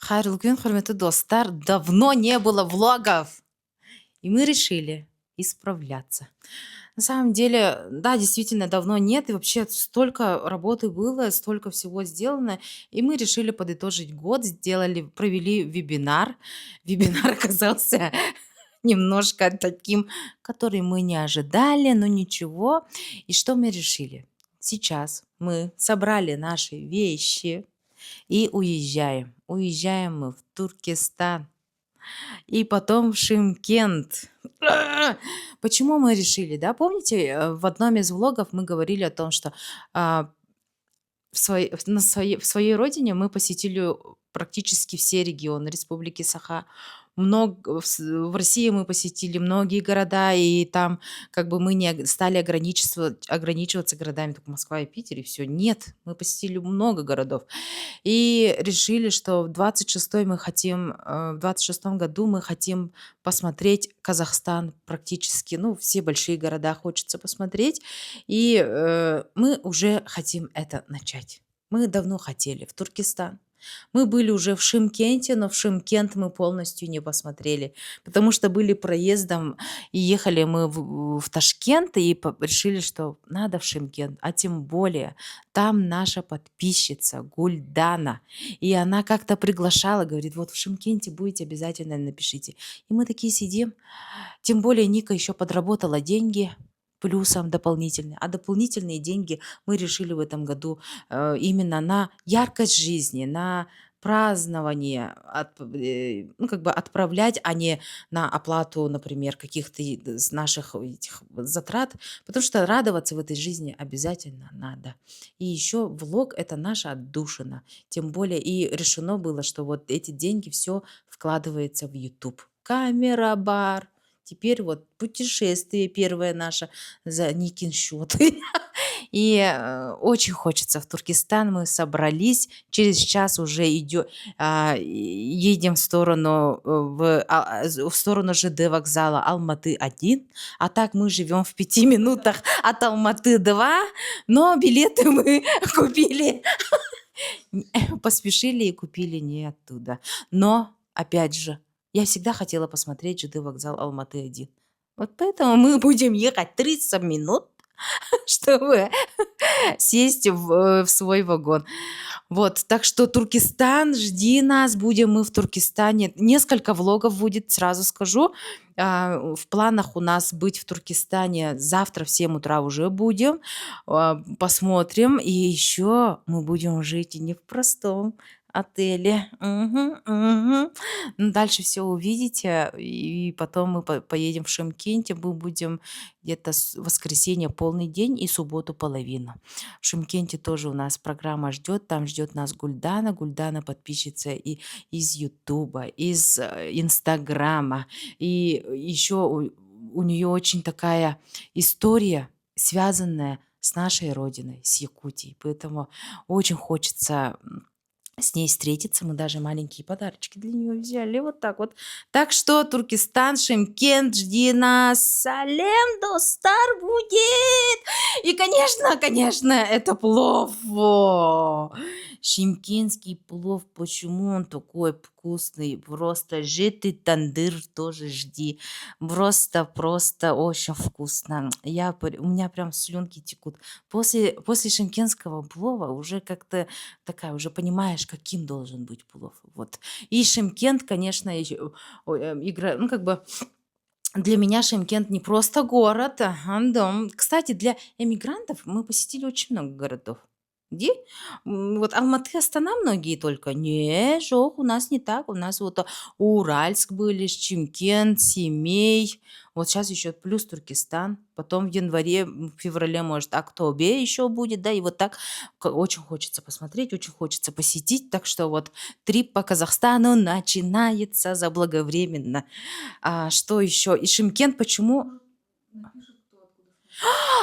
Хайырлы күн, құрметті достар. Давно не было влогов. И мы решили исправляться. На самом деле, да, действительно, давно нет. И вообще столько работы было, столько всего сделано. И мы решили подытожить год, провели вебинар. Вебинар оказался немножко таким, который мы не ожидали, но ничего. И что мы решили? Сейчас мы собрали наши вещи и уезжаем. Уезжаем мы в Туркестан и потом в Шымкент. Почему мы решили, да? Помните, в одном из влогов мы говорили о том, что а, в своей родине мы посетили практически все регионы Республики Саха. В России мы посетили многие города, и там как бы мы не стали ограничиваться городами, только Москва и Питер, и все. Нет, мы посетили много городов. И решили, что в 26 году мы хотим посмотреть Казахстан практически, ну, все большие города хочется посмотреть. И мы уже хотим это начать. Мы давно хотели в Туркестан. Мы были уже в Шымкенте, но в Шымкент мы полностью не посмотрели, потому что были проездом, и ехали мы в Ташкент, и решили, что надо в Шымкент, а тем более там наша подписчица Гульдана, и она как-то приглашала, говорит, вот в Шымкенте будете, обязательно напишите. И мы такие сидим, тем более Ника еще подработала деньги, плюсом дополнительные. А дополнительные деньги мы решили в этом году именно на яркость жизни, на празднование, ну, как бы отправлять, а не на оплату, например, каких-то из наших этих затрат, потому что радоваться в этой жизни обязательно надо. И еще влог– это наша отдушина. Тем более и решено было, что вот эти деньги все вкладывается в YouTube. Камера-бар, теперь вот путешествие первое наше за Никин счет. И очень хочется в Туркестан. Мы собрались. Через час уже едем в сторону ЖД вокзала Алматы-1. А так мы живем в 5 минутах от Алматы-2. Но билеты мы купили, поспешили и купили не оттуда. Но, опять же, я всегда хотела посмотреть ЖД вокзал Алматы-1. Вот поэтому мы будем ехать 30 минут, чтобы сесть в свой вагон. Вот, так что Туркестан, жди нас, будем мы в Туркестане. Несколько влогов будет, сразу скажу. В планах у нас быть в Туркестане завтра в 7 утра уже будем. Посмотрим. И еще мы будем жить и не в простом отеле. Мгм, мгм. Ну, дальше все увидите. И потом мы поедем в Шымкенте. Мы будем где-то воскресенье полный день и субботу половину. В Шымкенте тоже у нас программа ждет. Там ждет нас Гульдана. Гульдана подписчица и из Ютуба, из Инстаграма. И еще у нее очень такая история, связанная с нашей родиной, с Якутией. Поэтому очень хочется с ней встретиться. Мы даже маленькие подарочки для нее взяли. Вот так вот. Так что Туркестан, Шымкент, жди нас. Салем, достар будет. И, конечно, это плов. Шымкентский плов. Почему он такой вкусный? Просто житый тандыр тоже жди. Просто очень вкусно. У меня прям слюнки текут. После шымкентского плова уже как-то такая, уже понимаешь, каким должен быть плов. Вот. И Шымкент, конечно, ну, как бы для меня Шымкент не просто город, а дом. Кстати, для эмигрантов мы посетили очень много городов. Где? Вот Алматы, Астана многие только. Не, жох, у нас не так. У нас вот Уральск были, Шымкент, Семей. Вот сейчас еще плюс Туркестан. Потом в январе, в феврале, может, Актобе еще будет, да, и вот так очень хочется посмотреть, очень хочется посетить. Так что вот трип по Казахстану начинается заблаговременно. Что еще? И Шымкент почему?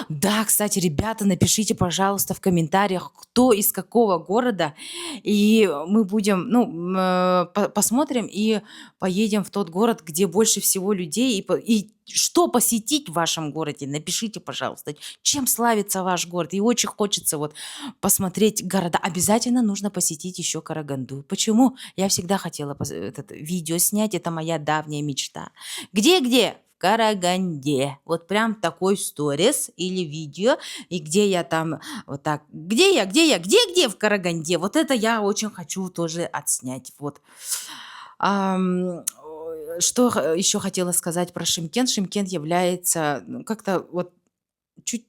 Да, кстати, ребята, напишите, пожалуйста, в комментариях, кто из какого города, и мы будем, ну, посмотрим и поедем в тот город, где больше всего людей, и что посетить в вашем городе. Напишите, пожалуйста, чем славится ваш город. И очень хочется вот посмотреть города. Обязательно нужно посетить еще Караганду. Почему? Я всегда хотела это видео снять, это моя давняя мечта. Где? В Караганде. Вот прям такой сторис или видео, и где я там вот так, где в Караганде? Вот это я очень хочу тоже отснять. Вот. Что еще хотела сказать про Шымкент? Шымкент является, ну, как-то вот чуть...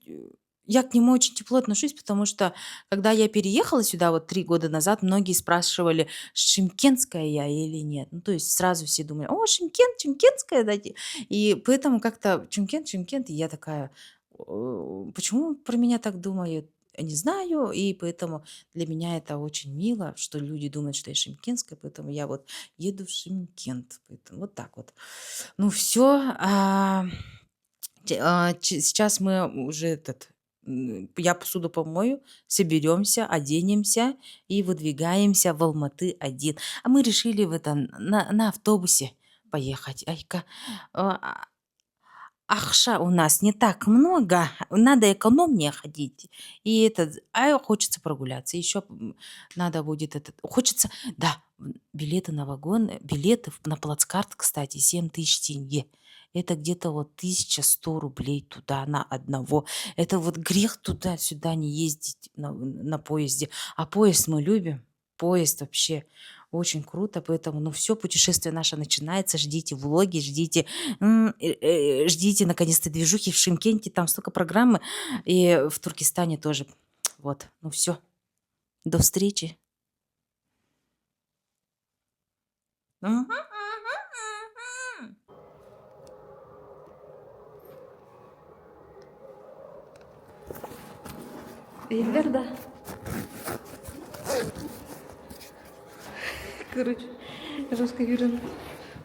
Я к нему очень тепло отношусь, потому что когда я переехала сюда вот 3 года назад, многие спрашивали, шымкентская я или нет. Ну, то есть сразу все думали, о, Шымкент, шымкентская, да. И поэтому как-то Шымкент, и я такая, почему про меня так думают? Не знаю, и поэтому для меня это очень мило, что люди думают, что я шымкентская, поэтому я вот еду в Шымкент. Поэтому вот так вот. Ну все, сейчас мы уже я посуду помою, соберемся, оденемся и выдвигаемся в Алматы-1. А мы решили на автобусе поехать. Ахша у нас не так много, надо экономнее ходить. И хочется прогуляться. Еще надо будет хочется, да, билеты на вагон, билеты на плацкарт, кстати, 7000 тенге. Это где-то вот 1100 рублей туда на одного. Это вот грех туда-сюда не ездить на поезде. А поезд мы любим. Поезд вообще очень круто, поэтому, ну все, путешествие наше начинается, ждите влоги, ждите наконец-то движухи в Шымкенте, там столько программы, и в Туркестане тоже. Вот, ну все, до встречи. Елдерда. Короче, жестко вижен.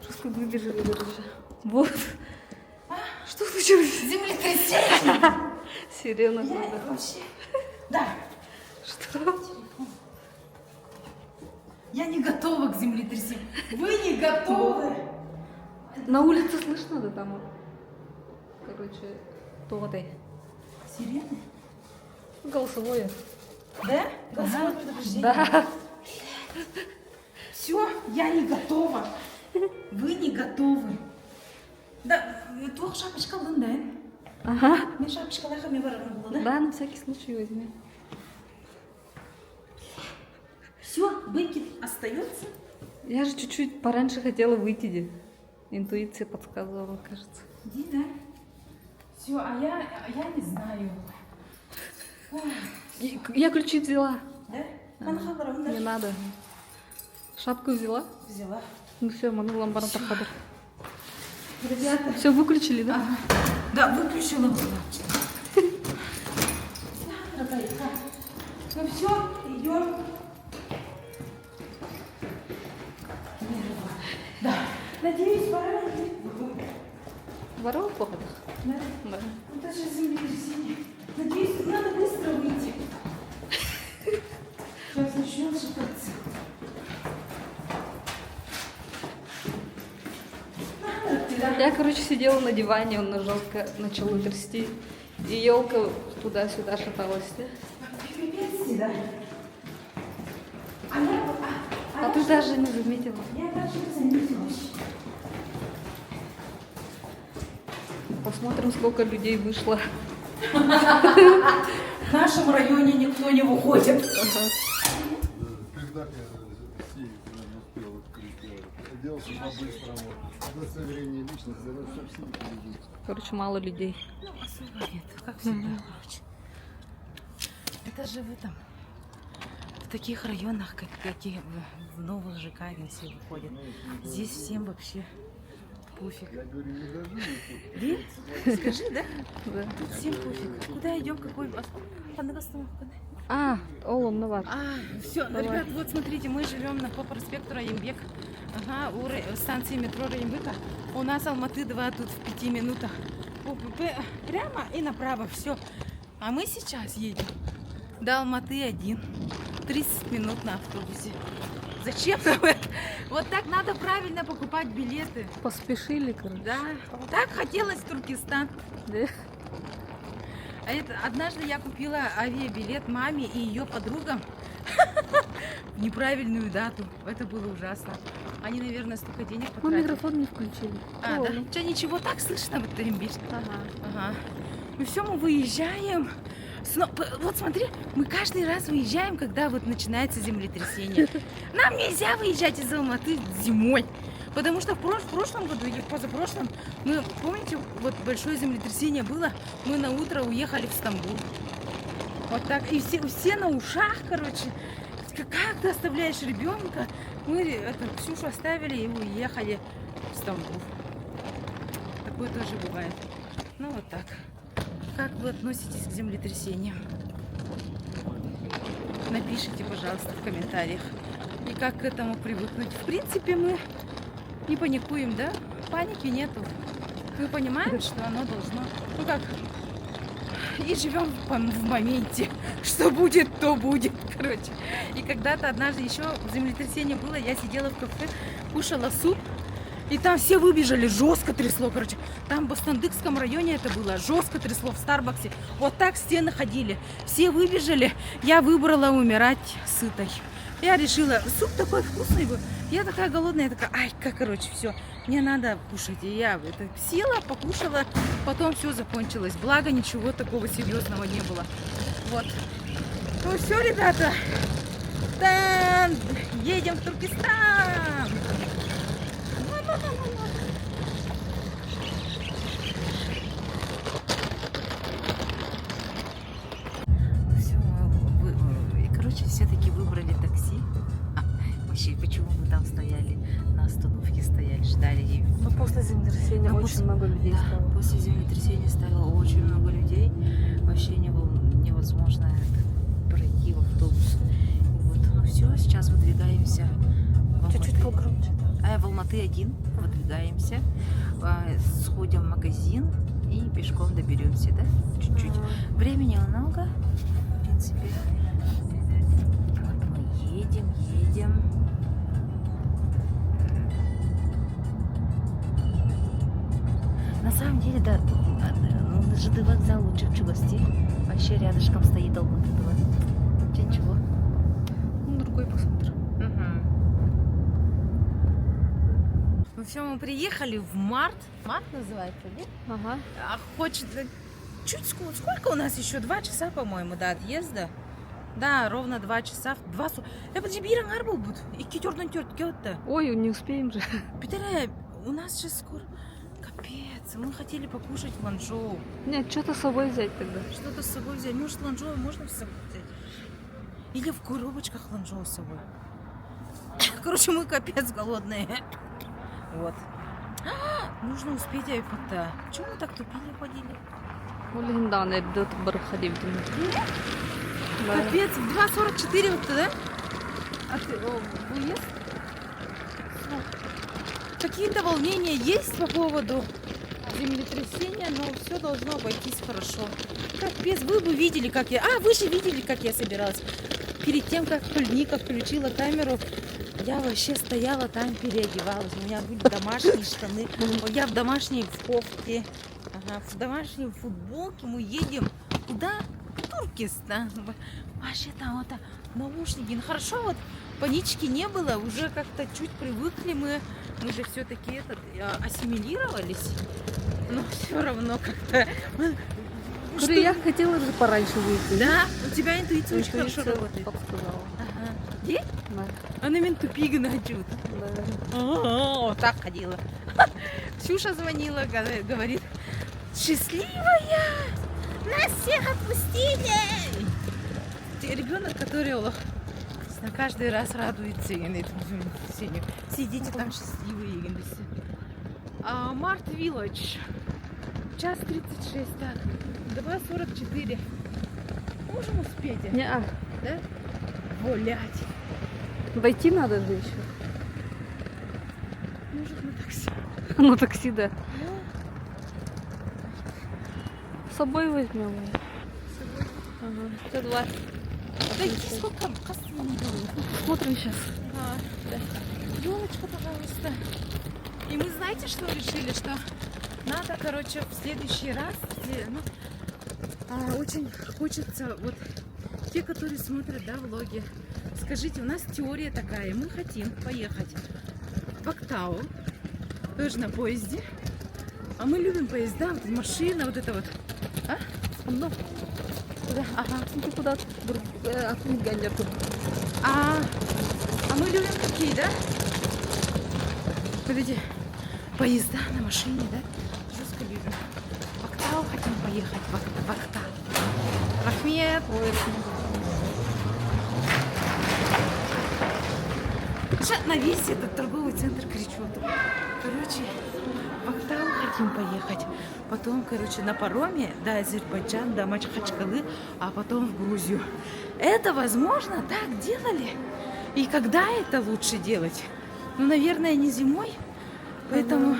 Жестко выбежали даже. Вот. Что случилось? Землетрясение! Сирена. Вообще. Да. Что? Я не готова к землетрясению. Вы не готовы? На улице слышно, да, там? Короче, тодай. Сирены? Голосовое. Да? Голосовое предупреждение? Да. Все, я не готова. Вы не готовы. Да, твоя шапочка алдың, да? Ага. Мен шапочкаларға мен баратын болды, да? Да, на всякий случай возьми. Все, выкид остается. Я же чуть-чуть пораньше хотела выйти. Интуиция подсказывала, кажется. Иди, да? Все, а я не знаю. Я ключи взяла. Да? Қанға барамын, Не да? надо. Шапку взяла? Взяла. Ну все, ману ламбарна тахадыр. Ребята. Все выключили, да? Ага. Да, выключила была. Ну все, идем. Да. Надеюсь, пора. Воров походу. Да? Да. Это же землетрясение. Надеюсь, надо быстро выйти. Сейчас начнем шататься. Я, короче, сидела на диване, он жестко начал трясти. И елка туда-сюда шаталась. Пипец, да? А ты даже не заметила. Я даже не заметила. Посмотрим, сколько людей вышло. В нашем районе никто не выходит. Когда я Россию успел открыть, оделся по-быстрому. Удостоверение личности, все в силе победить. Короче, мало людей. Ну, особо нет, как всегда, короче. Это же в таких районах, какие в новых ЖК они все выходят. Здесь всем вообще пофиг. Я говорю, не дожили тут. Да? Скажи, да? Да. Тут всем пофиг. Куда идем, какой остановка? А, Олом, бар. Все, ребят, вот смотрите, мы живем по проспекту Раимбек. Ага, у станции метро Раимбека. У нас Алматы-2 тут в 5 минутах. Прямо и направо, все. А мы сейчас едем до Алматы 1. 30 минут на автобусе. Зачем нам это? Вот так надо правильно покупать билеты. Поспешили, короче. Да, так хотелось в Туркестан. Да. А это, однажды я купила авиабилет маме и ее подругам в неправильную дату. Это было ужасно. Они, наверное, столько денег Мы потратили. микрофон не включили. А, О, да? ну. Что, ничего, так слышно в Терембич? Ага. Ага. Ну все, мы выезжаем. Вот смотри, мы каждый раз выезжаем, когда вот начинается землетрясение. Нам нельзя выезжать из Алматы зимой. Потому что в прошлом году или в позапрошлом, мы, помните, вот большое землетрясение было, мы на утро уехали в Стамбул. Вот так. И все на ушах, короче. Как ты оставляешь ребенка? Мы Ксюшу оставили и уехали в Стамбул. Такое тоже бывает. Ну вот так. Как вы относитесь к землетрясениям? Напишите, пожалуйста, в комментариях. И как к этому привыкнуть. В принципе, мы не паникуем, да? Паники нету. Мы понимаем, что оно должно... Ну как? И живем в моменте. Что будет, то будет, короче. И когда-то однажды еще землетрясение было, я сидела в кафе, кушала суп. И там все выбежали, жестко трясло, короче. Там в Бастандыкском районе это было, жестко трясло в Старбаксе. Вот так стены ходили. Все выбежали, я выбрала умирать сытой. Я решила, суп такой вкусный был. Я такая голодная, я такая, ай, как, короче, все, мне надо кушать. И я села, покушала, потом все закончилось. Благо, ничего такого серьезного не было. Вот. Ну все, ребята, едем в Туркестан. Все, короче, все-таки выбрали такси. Вообще, почему мы там стояли, на остановке стояли, ждали. И... Но после землетрясения Да, очень после- много людей Да, стало. после землетрясения стало очень много людей. Вообще невозможно пройти в автобус. И вот, ну все, сейчас выдвигаемся в Чуть-чуть Алматы. погромче. В Алматы 1 выдвигаемся, сходим в магазин и пешком доберемся, да? Чуть-чуть. Времени много, в принципе. Вот мы едем. На самом деле, да, ну, ЖД вокзал лучше в Чугасти. Вообще рядышком стоит Алматы 2. Вообще ничего. Ну, другой посмотрим. Ну все, мы приехали в Март. Март называется, нет? Ага. А хочет... Сколько у нас еще? 2 часа, по-моему, до отъезда. Да, ровно 2 часа. Подожди, бирен арбул будет. И кетерден тёрт. Ой, не успеем же. Питере, у нас сейчас скоро... Капец, мы хотели покушать ланчжоу. Нет, что-то с собой взять тогда. Что-то с собой взять. Может, ланчжоу можно с собой взять? Или в коробочках ланчжоу с собой. Короче, мы капец голодные. Вот. Нужно успеть айпота. Чего мы так тупили ходили? Олин, да, найдет бархадим. Да. Капец, в 2:44 вот туда. А ты выезд? Какие-то волнения есть по поводу землетрясения, но все должно обойтись хорошо. Капец, вы бы видели, как я... вы же видели, как я собиралась. Перед тем, как Ника включила камеру, я вообще стояла там, переодевалась. У меня были домашние штаны. Я в домашней кофте, в домашней футболке. Мы едем куда? В Туркестан. Вообще там вот наушники. Ну хорошо, вот панички не было. Уже как-то чуть привыкли мы. Мы же все-таки ассимилировались. Но все равно как-то... Я хотела же пораньше выйти. Да? У тебя интуиция очень хорошо Интуиция работает. подсказала. Ага. Где? Да. Она мен тупига начнет. Да. Вот так ходила. Ксюша звонила, говорит, счастливая, нас всех отпустили. Ребенок, который каждый раз радуется на этом землетрясению. Все дети там счастливые. Март Вилледж. 1:36, так. 2:44. Можем успеть? Не-а. Да? Гулять. Дойти надо же еще. Может, на такси. На такси, да. собой возьмем. Ага. Это 2. Да сколько? Смотрим сейчас. Елочка, пожалуйста. И мы знаете, что решили? Что надо, короче, в следующий раз, очень хочется, вот те, которые смотрят, да, влоги, скажите, у нас теория такая, мы хотим поехать в Актау, тоже на поезде, а мы любим поезда, вот машина, вот это вот. А? Оно. Куда? Ага. Ты куда? Отменить гандер тут. А мы любим какие, да? Подожди, поезда на машине, да? Жестко любим. В Актау хотим поехать, в Актау. Рахмет. Сейчас на весь этот торговый центр кричу. Короче, в Актау хотим поехать. Потом, короче, на пароме до Азербайджана, до Махачкалы, а потом в Грузию. Это возможно? Так делали? И когда это лучше делать? Ну, наверное, не зимой. Поэтому...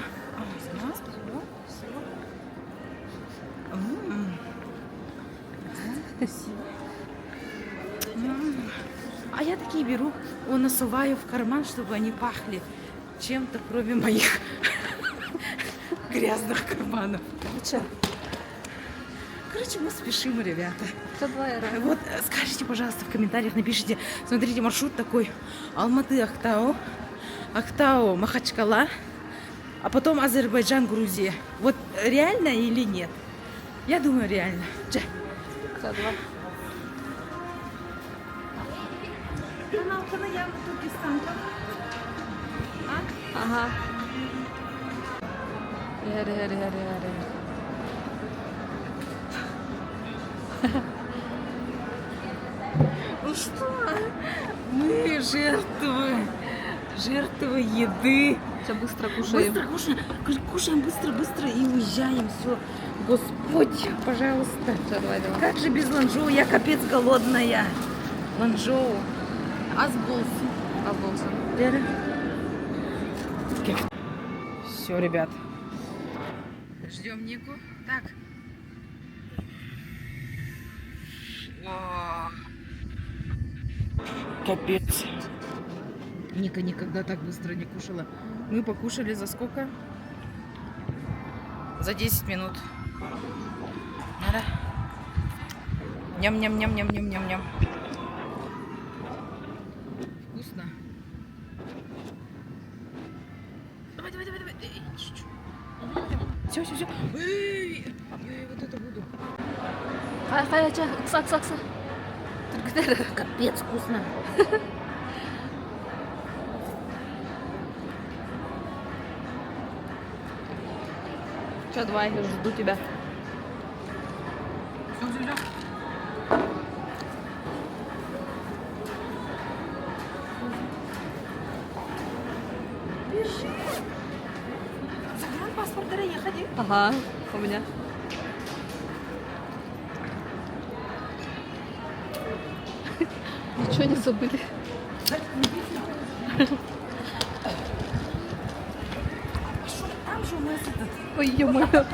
А я такие беру, насуваю в карман, чтобы они пахли чем-то, кроме моих грязных карманов. Короче, мы спешим, ребята. Вот скажите, пожалуйста, в комментариях напишите. Смотрите, маршрут такой: Алматы, Актау, Актау, Махачкала, а потом Азербайджан, Грузия. Вот реально или нет? Я думаю, реально. Канал Канаям, Туркестан. Ага. Реально. Ну что? Мы жертвы еды. Сейчас быстро кушаем. Кушаем быстро и уезжаем. Все. Господь, пожалуйста. Все, давай. Как же без ланчжоу? Я капец голодная. Ланчжоу. Оболся. Все, ребят. Ждем Нику. Так. Капец. Ника никогда так быстро не кушала. Мы покушали за сколько? За 10 минут. Надо. Ням-ням-ням-ням-ням-ням-ням. Вкусно. Давай. Все. Эй, вот это буду. Кса. Капец вкусно. Все, давай, я жду тебя. Все. Бежи. Загранпаспорт, дорогие, ходи. Ага, у меня. Ничего не забыли. Там же у нас этот... Ой, ё-моё.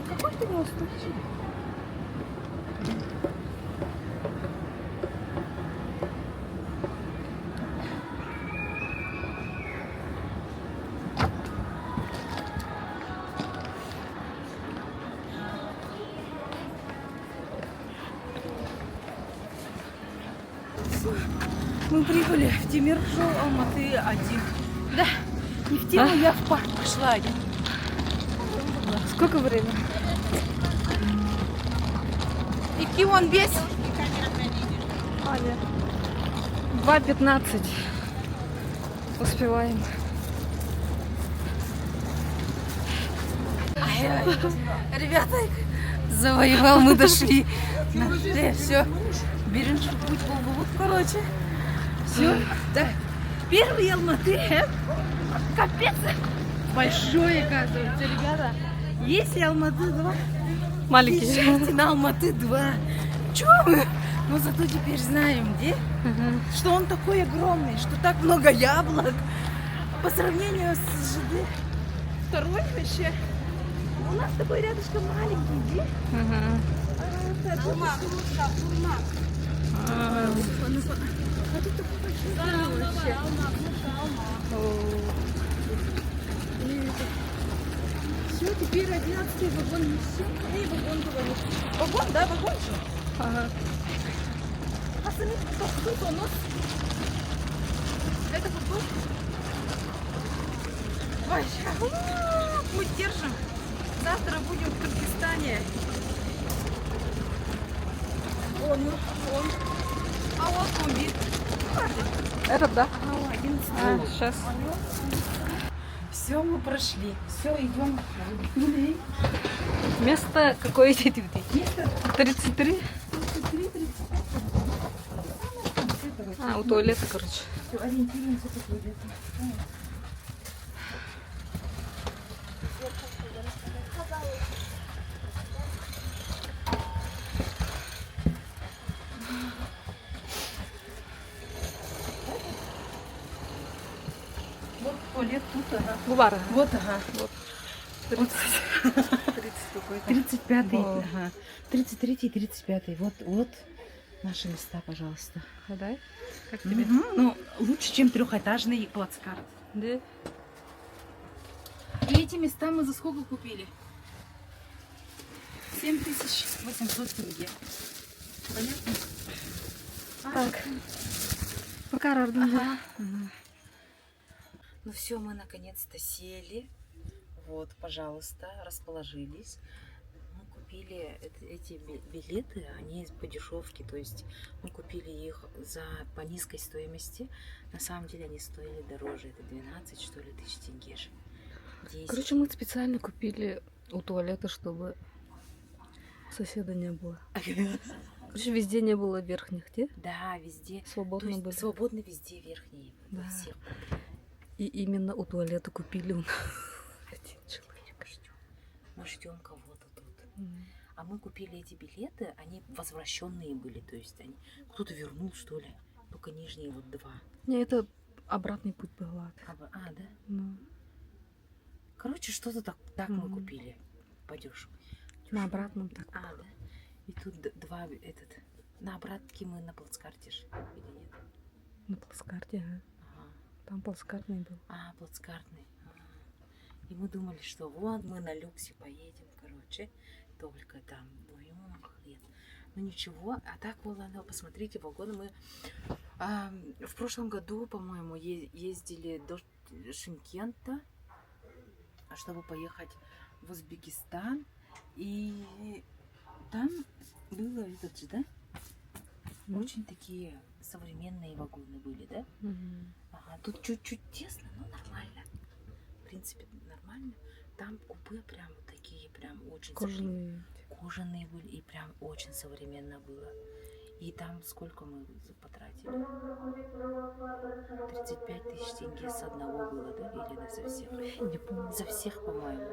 Какой ты неустойчивый? Мы прибыли в Темиржол, Алматы-1. Да, не в тему, я в парк пошла. Сколько времени? И Кион весь? 2:15. Успеваем. Ребята, завоевал, мы дошли. Все, Беренши путь был, короче. Все, да. Первый Алматы. Капец. Большой, оказывается, ребята. Если Алматы 2, Маленький. езжайте на Алматы 2. Чё мы? Но зато теперь знаем, где? Что он такой огромный, что так много яблок. По сравнению с ЖД второй вообще. У нас такой рядышком маленький, где? А тут такой большой вообще. Все, теперь 11-й вагон несем. Эй, вагон говорит. Вагон, да, вагон же. Ага. А сами тут у нас. Это вагон. Вообще. Путь держим. Завтра будем в Туркестане. Он. А вот он вид. Этот, да? А, 11. Сейчас. Все, мы прошли. Все, идем. Место какое эти? 33? А, у туалета, короче. Все, ориентируемся по туалету. Вот туалет тут, ага. Губара. Вот, ага. Вот. Вот 30 какой-то. 35-й, Вау. ага. 33-й, 35-й. Вот наши места, пожалуйста. Да? Как тебе? Ну, лучше, чем трехэтажный плацкарт. Да? И эти места мы за сколько купили? 7800 тенге. Понятно? Так. Пока рядом. Ага. Ну все, мы наконец-то сели. Вот, пожалуйста, расположились. Мы купили эти билеты, они по дешевке, то есть мы купили их по низкой стоимости. На самом деле они стоили дороже, это 12, что ли, тысяч тенге же. 10. Короче, мы специально купили у туалета, чтобы соседа не было. Короче, везде не было верхних, где? Да, везде. Свободно То есть были. свободно везде верхние. Во Да. всех. И именно у туалета купили у нас один человек. Мы ждем кого-то тут. А мы купили эти билеты, они возвращенные были, то есть они кто-то вернул, что ли, только нижние вот 2. Не, это обратный путь был, ладно. Да? Ну, Короче, что-то так мы Мгм. купили по дешеву. на обратном так. Да? И тут два на обратке мы на плацкарте же, или нет? На плацкарте, ага. Ага. Там плацкартный был. Плацкартный. И мы думали, что вот мы на люксе поедем, короче, только там вдвоем. Нет. Ну ничего, а так было, посмотрите, вагоны мы в прошлом году, по-моему, ездили до Шымкента, чтобы поехать в Узбекистан, и там было этот же, да? Очень такие современные вагоны были, да? Ага, тут чуть-чуть тесно, но нормально. В принципе, нормально. Там купе прям вот такие, прям очень кожаные были, и прям очень современно было. И там сколько мы потратили? 35 тысяч тенге с одного было, да? Или за всех? Не помню. За всех, по-моему.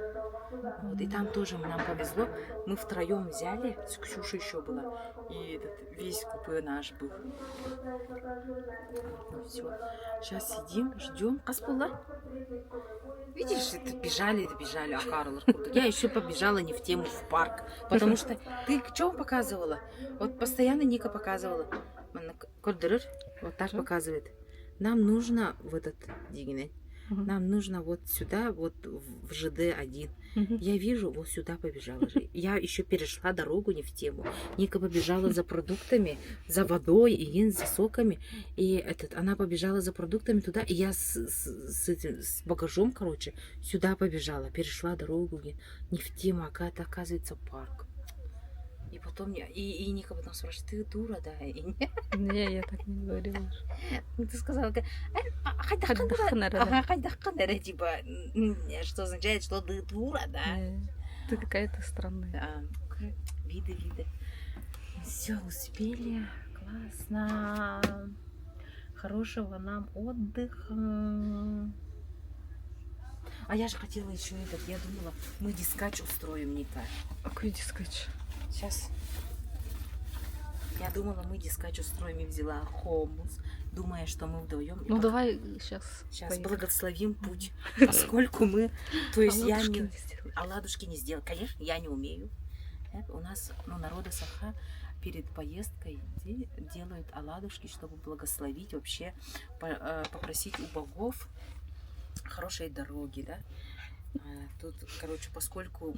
Вот. И там тоже нам повезло. Мы втроем взяли, с Ксюшей еще была. И весь купе наш был. Ну все. Сейчас сидим, ждем. Каспулар. Видишь, это бежали, а Карл. Я еще побежала не в тему в парк. Потому что ты что показывала? Вот постоянно Ника показывала. Вот так показывает. Нам нужно в этот Дигне. Нам нужно вот сюда, вот в ЖД-1. Я вижу, вот сюда побежала же. Я еще перешла дорогу не в тему. Ника побежала за продуктами, за водой и за соками. И она побежала за продуктами туда. И я с багажом, короче, сюда побежала. Перешла дорогу не в тему, а это, оказывается, парк. И потом и Ника потом спрашивает, ты дура, да? И нет. Не, я так не говорила. Ну, ты сказала, типа, что означает, что ты дура, да? Ты какая-то странная. Виды. Все, успели. Классно. хорошего нам отдыха. А я же хотела еще я думала, мы дискач устроим, Ника. Какой дискач? Сейчас. Я думала, мы дискач устроим и взяла хомус, думая, что мы вдвоем. Ну давай сейчас. Сейчас благословим путь, поскольку мы, то есть я не... Оладушки не сделал. Конечно, я не умею. У нас, народы Саха перед поездкой делают оладушки, чтобы благословить вообще, попросить у богов хорошей дороги, да. Тут, короче, поскольку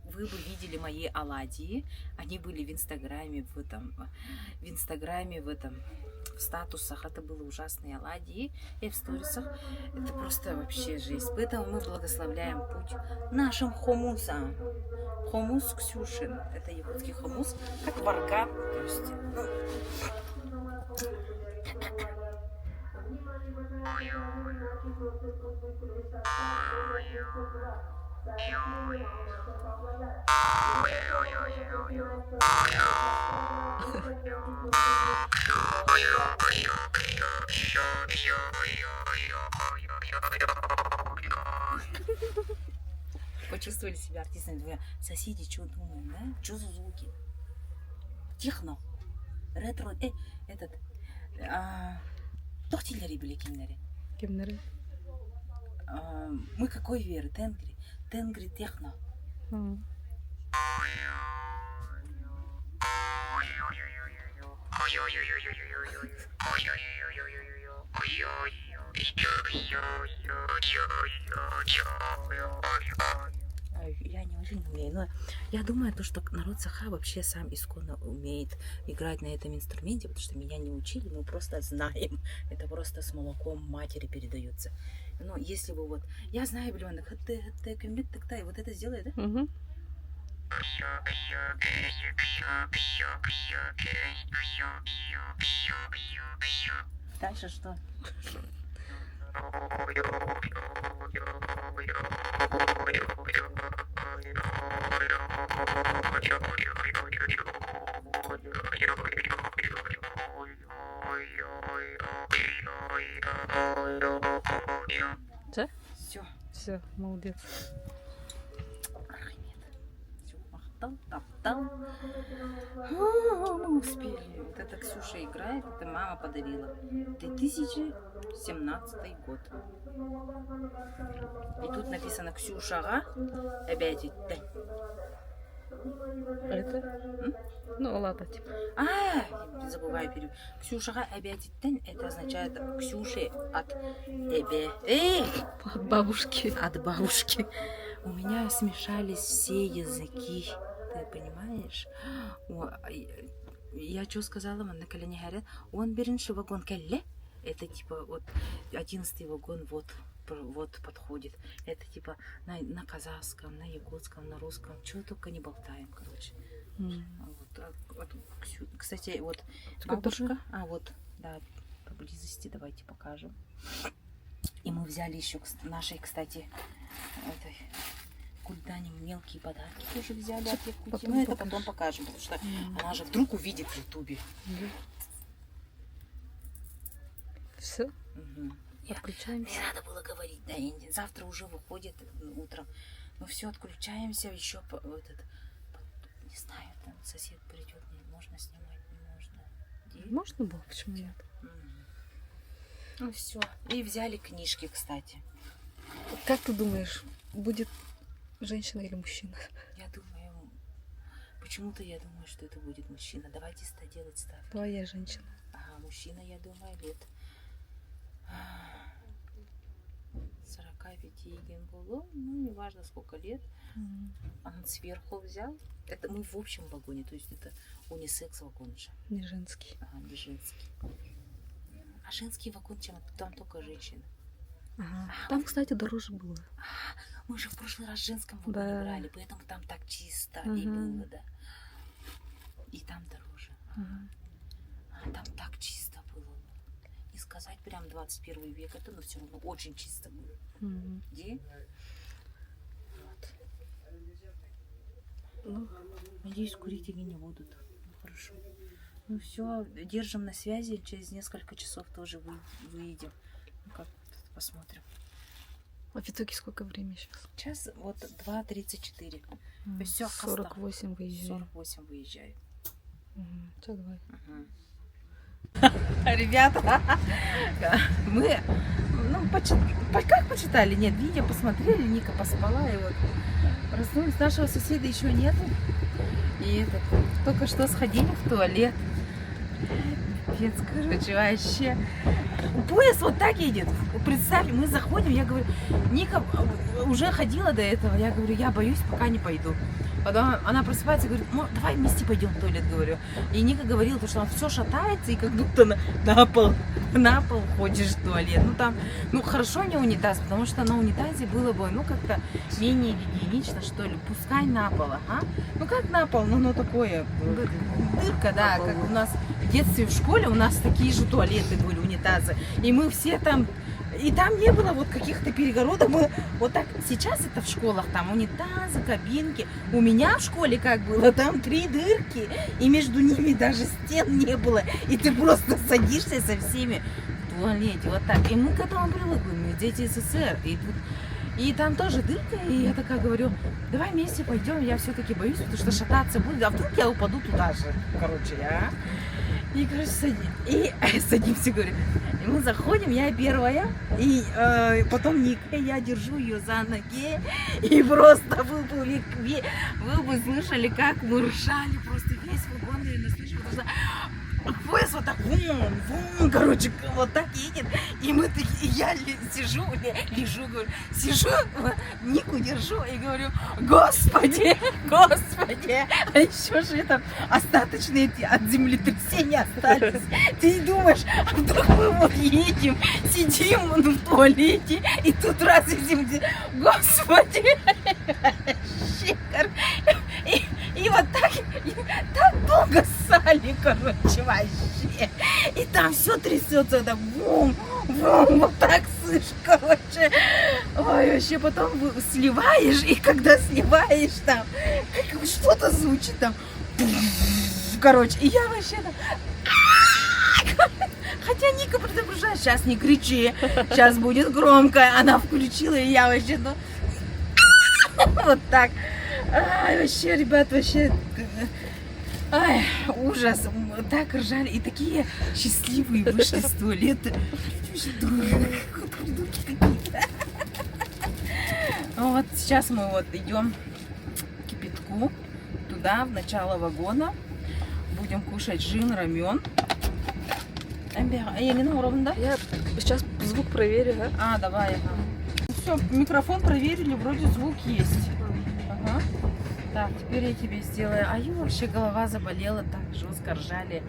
вы бы видели мои оладьи, они были в Инстаграме, в статусах, это были ужасные оладьи, и в сторисах, это просто вообще жизнь. Поэтому мы благословляем путь нашим хомусам. Хомус Ксюшин, это якутский хомус, как варган, то есть, почувствовали себя артистами. Соседи что думают, да? Что за звуки? Техно. Ретро. Этот. Тохтилери были кимнери. Кемнері. Мы какой веры? Тенгри. Тенгри техно. Я не очень умею, но я думаю, что народ Саха вообще сам исконно умеет играть на этом инструменте, потому что меня не учили, мы просто знаем. Это просто с молоком матери передается. Но если бы вот... Я знаю, блин, и вот это сделай, да? Угу. Дальше что? Все? Все. Все, молодец. Все, махтал, топтал. Мы успели. Вот это Ксюша играет, это мама подарила. 2017 год. И тут написано Ксюшага. Опять. Это? Ну, ладно, типа. Забываю перевод. Ксюшага обязательно, это означает Ксюши от От бабушки. от бабушки. У меня смешались все языки, ты понимаешь? Я что сказала, на колени говорят, он беринший вагон келле, это типа вот 11-й вагон вот подходит. Это типа на казахском, на якутском, на русском, чего только не болтаем, короче. Кстати, вот бабушка, вот, да, поблизости, давайте покажем. И мы взяли еще нашей, кстати, этой Кульдане мелкие подарки тоже взяли от Якутии. Мы это потом покажем, потому что она же вдруг увидит в Ютубе. Все? Угу. Отключаемся. Не надо было говорить, да, завтра уже выходит утром. Мы все отключаемся, еще не знаю, там сосед придет, можно снимать, не можно. Можно было, почему нет? Ну все. И взяли книжки, кстати. Как ты думаешь, будет женщина или мужчина? Я думаю, почему-то я думаю, что это будет мужчина. Давайте делать ставки. Твоя женщина. Ага, мужчина, я думаю, лет 45 еген было, ну, неважно сколько лет. Он сверху взял. Это мы в общем вагоне, то есть это унисекс вагон же. Не женский. Ага, не женский. А женский вагон, там только женщины. Ага. Там, кстати, дороже было. Мы же в прошлый раз в женском вагоне брали, поэтому там так чисто и было, да. И там дороже. Там так чисто было. Не сказать прям 21 век, это, но все равно очень чисто было. Где? Вот. Ну, надеюсь, курить они не будут. Ну, хорошо. Ну все, держим на связи, через несколько часов тоже выйдем. Ну как, посмотрим. А в итоге сколько времени сейчас? Час вот 2:34. То есть все, 48 выезжаю. 48 выезжаю. Все, давай. Ребята, мы, ну, как почитали? Нет, видео посмотрели, Ника поспала, и вот проснулись. Нашего соседа еще нету. И только что сходили в туалет. Пипец, короче, вообще. Поезд вот так едет. Представь, мы заходим, я говорю, Ника уже ходила до этого. Я говорю, я боюсь, пока не пойду. Потом она просыпается и говорит, давай вместе пойдем в туалет, говорю. И Ника говорила, что он все шатается и как будто на пол ходишь в туалет. Ну там, ну хорошо не унитаз, потому что на унитазе было бы, ну как-то менее гигиенично, что ли. Пускай на пол, ага. Ну как на пол, ну такое, дырка, да, как у нас в детстве в школе у нас такие же туалеты были, унитазы. И мы все там, и там не было вот каких-то перегородок. Мы вот так, сейчас это в школах, там унитазы, кабинки. У меня в школе как было, там 3 дырки, и между ними даже стен не было. И ты просто садишься со всеми в туалете, вот так. И мы к этому привыкли, мы дети СССР. И там тоже дырка, и я такая говорю, давай вместе пойдем, я все-таки боюсь, потому что шататься буду, а вдруг я упаду туда же, короче, а? И, короче, садимся, говорю. И мы заходим, я первая, и потом Ника, я держу ее за ноги, и просто вы бы слышали, как мы ржали, просто весь вагон, наверное, слышали, потому что поезд вот так, короче, вот так едет, и мы такие, и я лежу, говорю, сижу, Нику держу и говорю, господи, а еще же это остаточные от землетрясения остались. Ты думаешь, а вдруг мы вот едем, сидим в туалете, и тут раз и господи, и вот так долго ссали, короче, вообще. И там все трясется, так бум, вот так слышишь, короче. Ой, вообще потом сливаешь, и когда сливаешь там, как что-то звучит там, короче, и я вообще там... Хотя Ника предупреждает, сейчас не кричи, сейчас будет громко. Она включила, и я вообще, ну, вот так. Ай, вообще, ребят, вообще, ай, ужас. Так ржали, и такие счастливые вышли с туалета. Вот сейчас мы вот идем к кипятку, туда, в начало вагона. Будем кушать жин, рамен. Я сейчас звук проверю, да? А, давай. Ага. Ну, все, микрофон проверили, вроде звук есть. Ага. Так, теперь я тебе сделаю. А ее вообще голова заболела, так жестко ржали.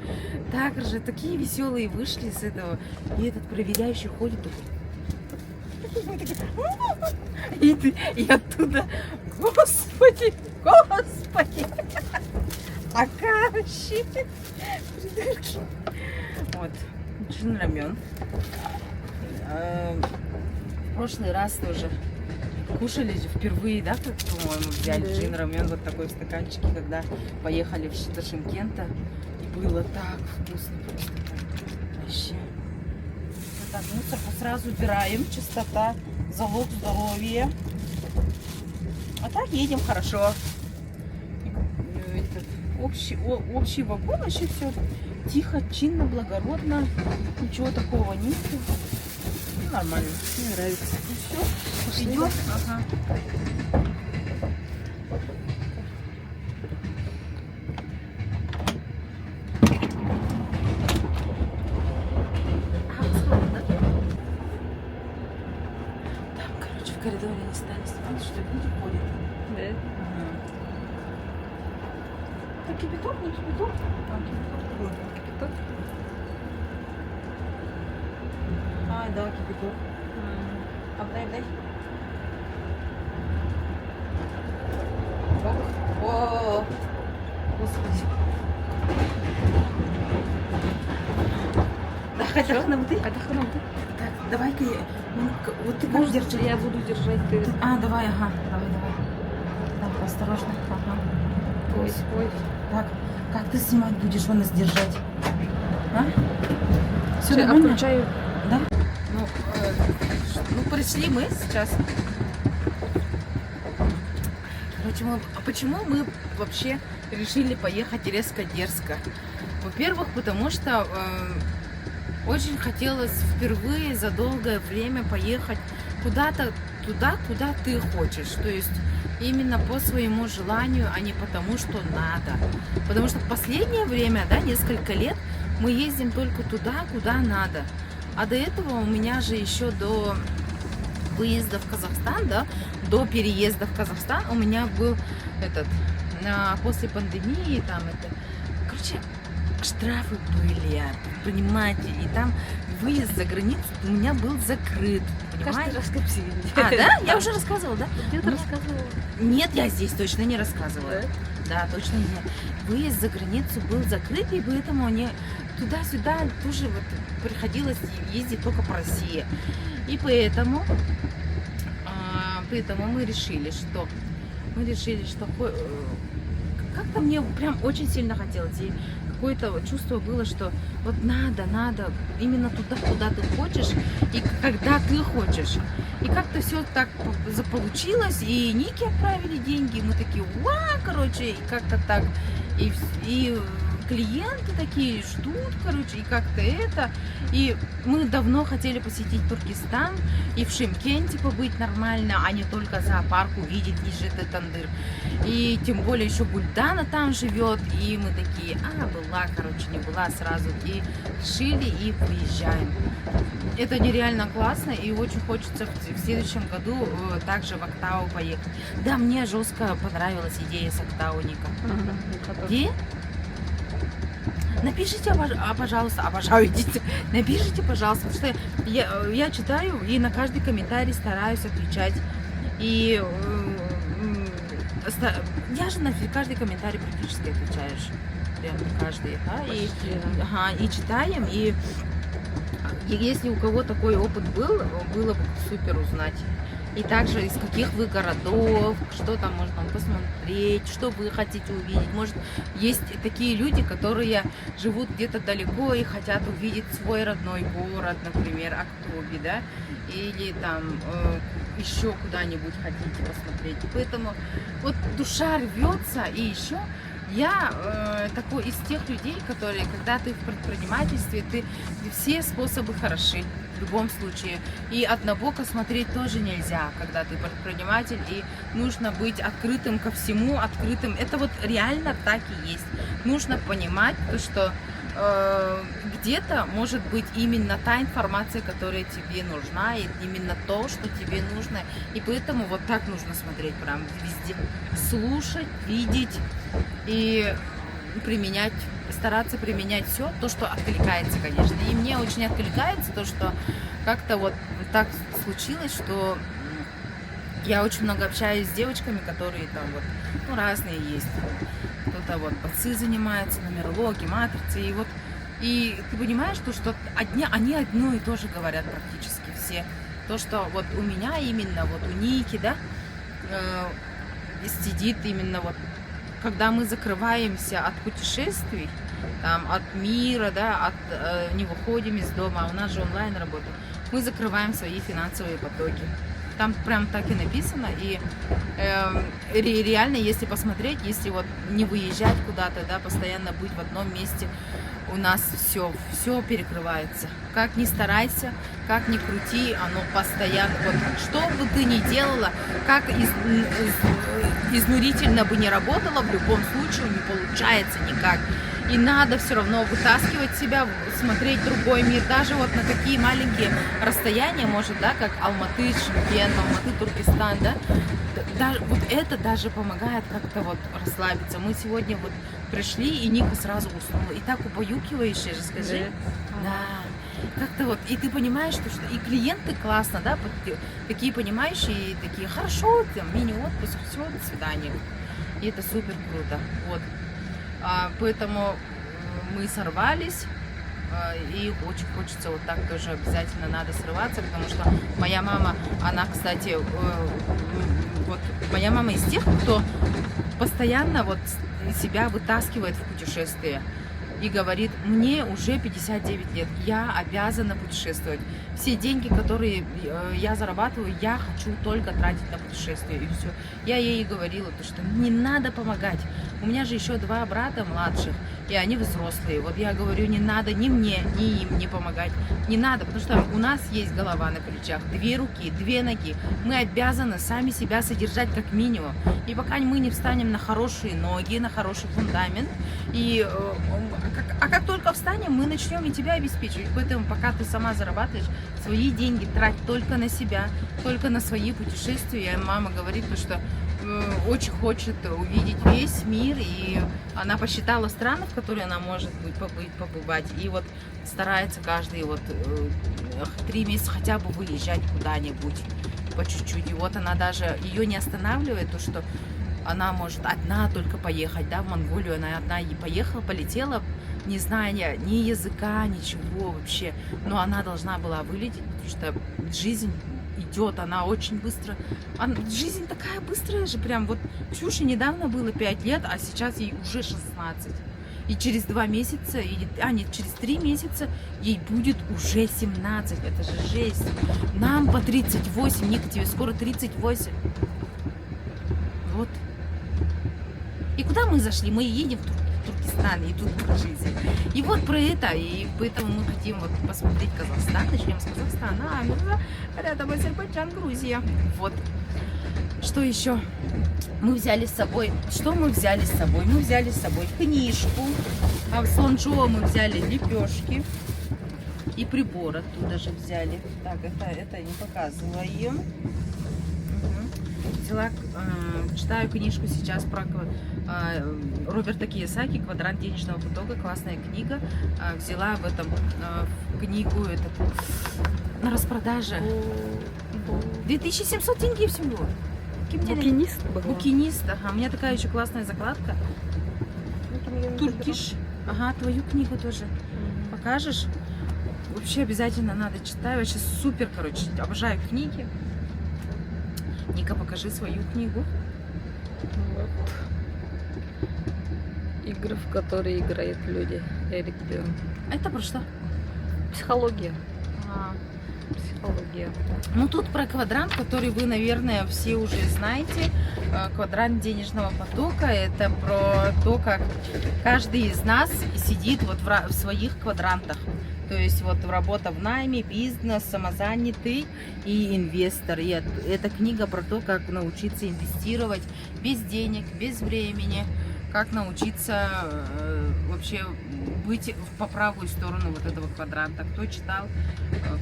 Так же, такие веселые вышли с этого. И этот проверяющий ходит такой. И оттуда, господи. А вообще придурки. Вот, джин рамен. В прошлый раз тоже кушали впервые, да, как, по-моему, взяли джин рамен вот такой в стаканчике, когда поехали до Шымкента. И было так вкусно просто. Вообще. Вот так, мусорку сразу убираем. Чистота, залог здоровья. А так едем хорошо. Общий вагон, вообще все тихо, чинно, благородно. Ничего такого нет. Ну, нормально. Мне нравится. Ну все, идем. Ага. Там, короче, в коридоре не стали снимать, что люди ходят. Да. Это кипяток, не кипяток? А, кипяток. Кипяток? А, да, кипяток. Дай. О, господи. Да, хотя нам ты. Так, давай-ка я. Вот ты будешь держать. Я буду держать, ты. А, давай, ага. Давай. Так, осторожно. Ага. Ой. Так, Как ты снимать будешь, он нас держать? А? Все Я нормально? включаю. Да? Ну, пришли мы сейчас. Короче, почему мы вообще решили поехать резко дерзко? Во-первых, потому что очень хотелось впервые за долгое время поехать куда-то туда, куда ты хочешь. То есть именно по своему желанию, а не потому, что надо. Потому что в последнее время, да, несколько лет, мы ездим только туда, куда надо. А до этого у меня же еще до выезда в Казахстан, да, до переезда в Казахстан у меня был после пандемии там короче, штрафы были от предпринимателей, и там выезд за границу у меня был закрыт, понимаешь? Каждый раз как все А, да? Я уже рассказывала, да? Где-то Ну, рассказывала. Нет, я здесь точно не рассказывала. Да? Да, точно нет. Выезд за границу был закрыт, и поэтому мне туда-сюда тоже вот приходилось ездить только по России. И поэтому мы решили, что как-то мне прям очень сильно хотелось. И какое-то чувство было, что вот надо именно туда, куда ты хочешь и когда ты хочешь. И как-то все так получилось, и Нике отправили деньги, и мы такие, короче, и как-то так, и клиенты такие ждут, короче, и как-то это. И мы давно хотели посетить Туркестан и в Шымкенте побыть нормально, а не только зоопарк увидеть Нижний Тандыр. И тем более еще Гульдана там живет, и мы такие, была, короче, не была сразу, и решили и выезжаем. Это нереально классно, и очень хочется в следующем году также в Актау поехать. Да, мне жестко понравилась идея с Актау, Ника. Где? Напишите, пожалуйста, напишите, пожалуйста, потому что я читаю и на каждый комментарий стараюсь отвечать. И я же на каждый комментарий практически отвечаешь. Прям каждый, да? И читаем, и если у кого такой опыт был, было бы супер узнать. И также из каких вы городов, что там можно посмотреть, что вы хотите увидеть. Может, есть такие люди, которые живут где-то далеко и хотят увидеть свой родной город, например, Актобе, да, или там еще куда-нибудь хотите посмотреть. Поэтому вот душа рвется, и еще я такой из тех людей, которые, когда ты в предпринимательстве, все способы хороши в любом случае. И однобоко смотреть тоже нельзя, когда ты предприниматель, и нужно быть открытым ко всему, открытым. Это вот реально так и есть. Нужно понимать то, что где-то может быть именно та информация, которая тебе нужна, и именно то, что тебе нужно. И поэтому вот так нужно смотреть прям везде. Слушать, видеть и применять, стараться применять все то, что откликается, конечно. И мне очень откликается то, что как-то вот так случилось, что я очень много общаюсь с девочками, которые там вот, разные есть. Кто-то вот ПЦ занимается, нумерологией, матрицей, и ты понимаешь, что они одно и то же говорят практически все. То, что вот у меня именно, вот у Ники, да, сидит именно вот, когда мы закрываемся от путешествий, там, от мира, да, не выходим из дома, у нас же онлайн работа, мы закрываем свои финансовые потоки. Там прям так и написано, и реально, если посмотреть, если вот не выезжать куда-то, да, постоянно быть в одном месте, у нас все перекрывается. Как ни старайся, как ни крути, оно постоянно, вот что бы ты ни делала, как изнурительно бы не работала, в любом случае не получается никак. И надо все равно вытаскивать себя, смотреть другой мир, даже вот на такие маленькие расстояния, может, да, как Алматы, Шымкент, Алматы, Туркестан, да, вот это даже помогает как-то вот расслабиться. Мы сегодня вот пришли, и Ника сразу уснула. И так убаюкивающе же, скажи. Да. Как-то вот, и ты понимаешь, что и клиенты классно, да, такие понимающие, и такие, хорошо, там, мини-отпуск, все, до свидания. И это супер круто, вот. Поэтому мы сорвались, И очень хочется вот так тоже обязательно надо срываться, потому что моя мама, она, кстати, вот моя мама из тех, кто постоянно вот себя вытаскивает в путешествие и говорит, мне уже 59 лет, я обязана путешествовать. Все деньги, которые я зарабатываю, я хочу только тратить на путешествие, и все. Я ей говорила, то, что не надо помогать. У меня же еще 2 брата младших, и они взрослые. Вот я говорю, не надо ни мне, ни им не помогать. Не надо, потому что у нас есть голова на плечах, 2 руки, 2 ноги. Мы обязаны сами себя содержать как минимум. И пока мы не встанем на хорошие ноги, на хороший фундамент, и как только встанем, мы начнем и тебя обеспечивать. Поэтому пока ты сама зарабатываешь, свои деньги трать только на себя, только на свои путешествия. Мама говорит, что очень хочет увидеть весь мир, и она посчитала страны, в которые она может побывать, и вот старается каждые 3 месяца хотя бы выезжать куда-нибудь по чуть-чуть. И вот она даже, ее не останавливает то, что она может одна только поехать, да, в Монголию, она одна и поехала, полетела, не зная ни языка, ничего вообще, но она должна была вылететь, потому что жизнь идет, она очень быстро, жизнь такая быстрая же, прям вот Ксюше недавно было 5 лет, а сейчас ей уже 16, и через 2 месяца, нет, через 3 месяца ей будет уже 17, это же жесть, нам по 38, Ника, тебе скоро 38, вот. И куда мы зашли? Мы едем в Туркестан, и тут жизнь. И вот про это, и поэтому мы хотим вот посмотреть Казахстан. Начнем с Казахстана, а рядом Азербайджан, Грузия. Вот. Что еще? Мы взяли с собой... Что мы взяли с собой? Мы взяли с собой книжку. А в Сланчжоу мы взяли лепешки. И прибор оттуда же взяли. Так, это не показываем. Взяла, читаю книжку сейчас про Роберта Кийосаки «Квадрант денежного потока». Классная книга. Взяла в этом книгу на распродаже. 2700 тенге всего. Букинист был. Букинист. Ага. У меня такая еще классная закладка. Туркиш. Ага, твою книгу тоже. Покажешь? Вообще обязательно надо читать. Вообще супер, короче. Обожаю книги. Ника, покажи свою книгу. Вот. Игры, в которые играют люди. Эрик Берн. Это про что? Психология. А, Психология. Ну, тут про квадрант, который вы, наверное, все уже знаете. Квадрант денежного потока. Это про то, как каждый из нас сидит вот в своих квадрантах. То есть вот работа в найме, бизнес, самозанятый и инвестор. И эта книга про то, как научиться инвестировать без денег, без времени, как научиться вообще быть по правую сторону вот этого квадранта. Кто читал,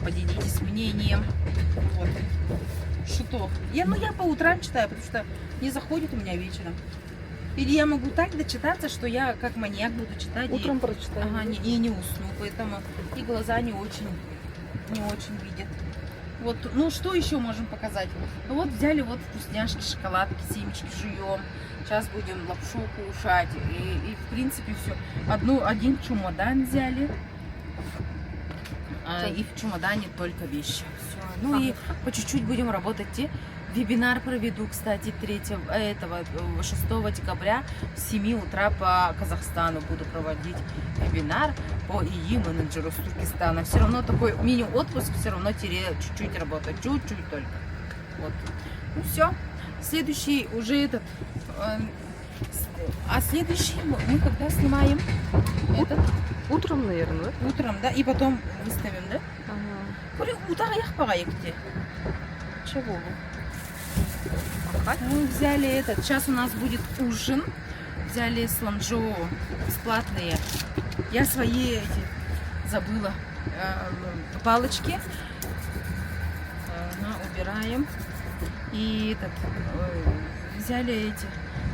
поделитесь мнением. Вот. Что? Я по утрам читаю, потому что не заходит у меня вечером. Или я могу так дочитаться, что я как маньяк буду читать. Утром прочитаю. Ага, и не усну, поэтому и глаза не очень видят. Вот, ну что еще можем показать? Ну вот взяли вот вкусняшки, шоколадки, семечки жуем. Сейчас будем лапшу кушать. И в принципе все. Один чемодан взяли. И в чемодане только вещи. Все. Ну и по чуть-чуть будем работать. Вебинар проведу, кстати, 6 декабря с 7 утра по Казахстану буду проводить вебинар по ИИ менеджеру с Туркестана. Все равно такой мини-отпуск, все равно чуть-чуть работать, чуть-чуть только. Вот. Ну все. Следующий уже этот... А следующий мы когда снимаем? Этот? Утром, наверное, да? Утром, да? И потом выставим, да? Ага. Чего? Мы взяли этот. Сейчас у нас будет ужин. Взяли Сланчжоу бесплатные. Я свои забыла палочки. Убираем. И взяли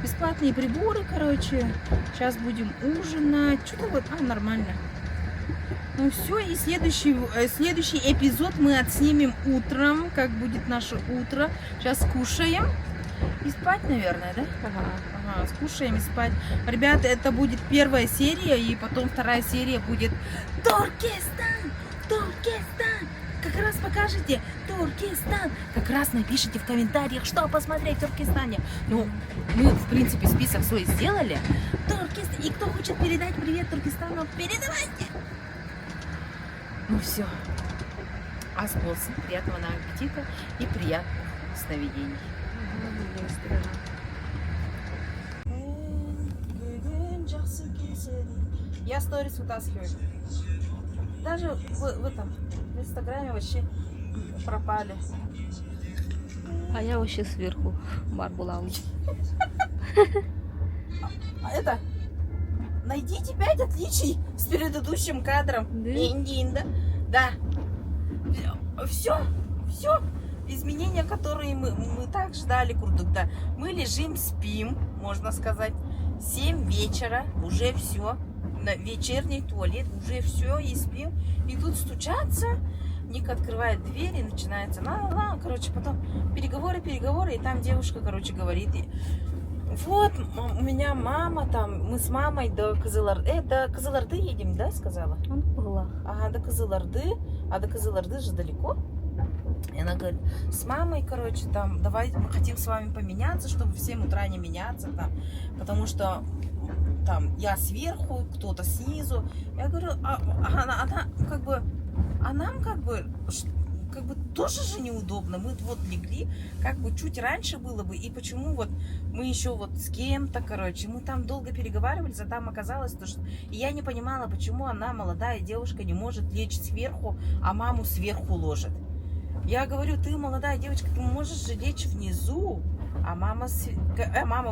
бесплатные приборы, короче. Сейчас будем ужинать. Что-то вот, нормально. Ну все, и следующий эпизод мы отснимем утром, как будет наше утро. Сейчас кушаем, И спать, наверное, да? Ага. Ага, скушаем и спать. Ребята, это будет первая серия, и потом вторая серия будет Туркестан! Туркестан! Как раз покажете Туркестан! Как раз напишите в комментариях, что посмотреть в Туркестане. Ну, мы, в принципе, список свой сделали. Туркестан! И кто хочет передать привет Туркестану, передавайте! Ну все. Асполс, приятного нам аппетита и приятных сновидений. Я сторис вытаскиваю. Даже в этом, в Инстаграме вообще пропали. А я вообще сверху Марбулау. А это, найдите 5 отличий с предыдущим кадром. Да? Инда. Да. Все. Изменения, которые мы так ждали, Курдукта. Мы лежим, спим, можно сказать. 7 вечера, уже все. На вечерний туалет, уже все, и спим. И тут стучатся. Ника открывает дверь, и начинается короче, потом переговоры, и там девушка, короче, говорит. Вот, у меня мама там, мы с мамой до Кызылорды едем, да, сказала? Он была. Ага, до Кызылорды, а до Кызылорды же далеко. И она говорит, с мамой, короче, там, давай, мы хотим с вами поменяться, чтобы в 7 утра не меняться там, потому что там я сверху, кто-то снизу. Я говорю, она как бы, а нам как бы тоже же неудобно. Мы вот легли, как бы чуть раньше было бы, и почему вот мы еще вот с кем-то, короче, мы там долго переговаривались, а там оказалось то, что... И я не понимала, почему она, молодая девушка, не может лечь сверху, а маму сверху ложит. Я говорю, ты молодая девочка, ты можешь же лечь внизу, а мама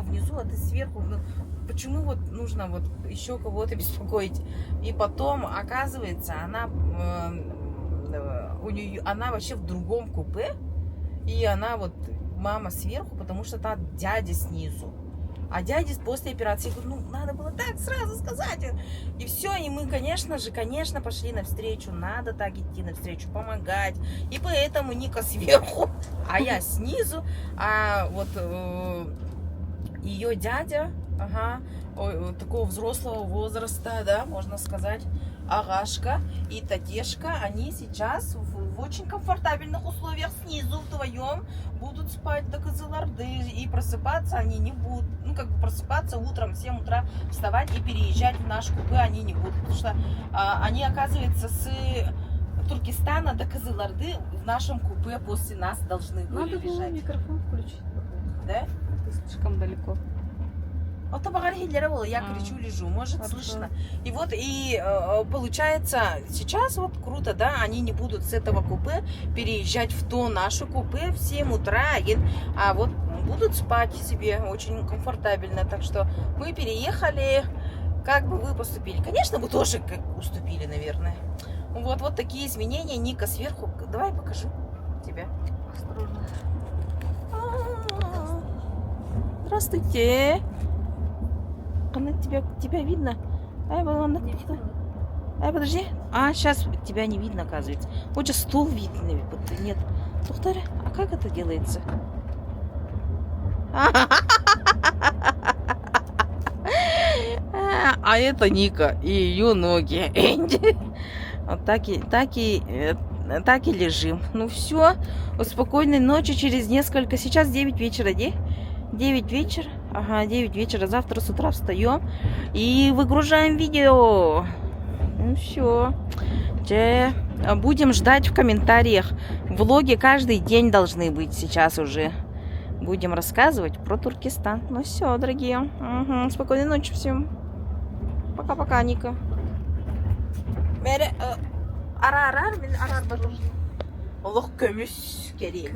внизу, а ты сверху. Ну, почему вот нужно вот еще кого-то беспокоить? И потом, оказывается, она вообще в другом купе, и она вот, мама сверху, потому что там дядя снизу. А дядя после операции, я говорю, ну, надо было так сразу сказать. И все, и мы, конечно, пошли навстречу. Надо так идти навстречу, помогать. И поэтому Ника сверху, а я снизу. А вот ее дядя, такого взрослого возраста, да, можно сказать, Агашка и Татешка, они сейчас в очень комфортабельных условиях снизу вдвоем будут спать до Кызылорды, и просыпаться они не будут, ну как бы просыпаться утром в 7 утра, вставать и переезжать в наш купе они не будут, потому что они, оказывается, с Туркестана до Кызылорды в нашем купе после нас должны были Надо было лежать. микрофон включить. Да? Ты слишком далеко. Вот я кричу, лежу, может, Хорошо. слышно. И вот, и получается, сейчас вот круто, да, они не будут с этого купе переезжать в то наше купе в 7 утра, а вот будут спать себе очень комфортабельно. Так что мы переехали. Как бы вы поступили? Конечно, вы тоже как уступили, наверное. Вот такие изменения. Ника сверху. Давай покажу тебя. Осторожно. Здравствуйте. Она тебя видно? Подожди. Сейчас тебя не видно, оказывается. Вот же стул видно. Нет. Тухтаря, а как это делается? А это Ника и ее ноги. Вот так и лежим. Ну все. Спокойной ночи. Через несколько... Сейчас 9 вечера, да? 9 вечера. Ага, 9 вечера. Завтра с утра встаем и выгружаем видео. Ну все. Будем ждать в комментариях. Влоги каждый день должны быть сейчас уже. Будем рассказывать про Туркестан. Ну все, дорогие. Угу. Спокойной ночи всем. Пока-пока, Ника. Арар. Allah kömüş geriye.